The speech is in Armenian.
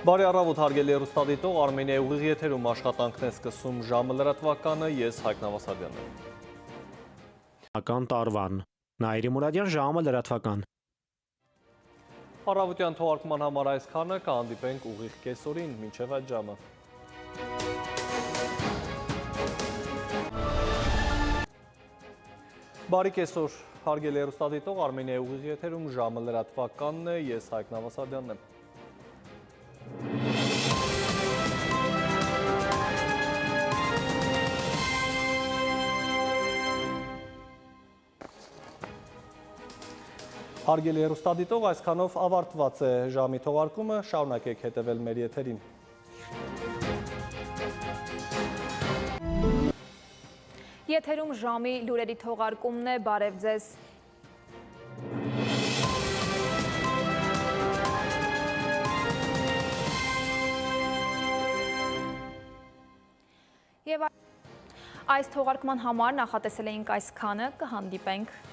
Բարի առավոտ հարգելի հեռուստադիտող, Արմենիայի ուղիղ եթերում աշխատանքն է սկսում ժամը լրատվականը, ես Հայկ Նավասարյանն եմ։ Ական տարվան, Նայիրի Մուրադյան, ժամը լրատվական։ Առավոտյան թողարկման համար այսքանը, կհանդիպենք ուղիղ կեսօրին, մինչև այդ ժամը։ Բարի կեսօր, հարգելի հեռուստադիտող, Արմենիայի ուղիղ եթերում ժամը լրատվականն է, ես Հայկ Նավասարյանն եմ։ Հարգելի հեռուստադիտող, այսքանով ավարտված է ժամի թողարկումը, շարունակեք հետևել մեր եթերին։ Եթերում ժամի լուրերի թողարկումն է, բարև ձեզ։ Եվ այս թողարկման համար նախատեսել էինք այսքանը, կհանդիպենք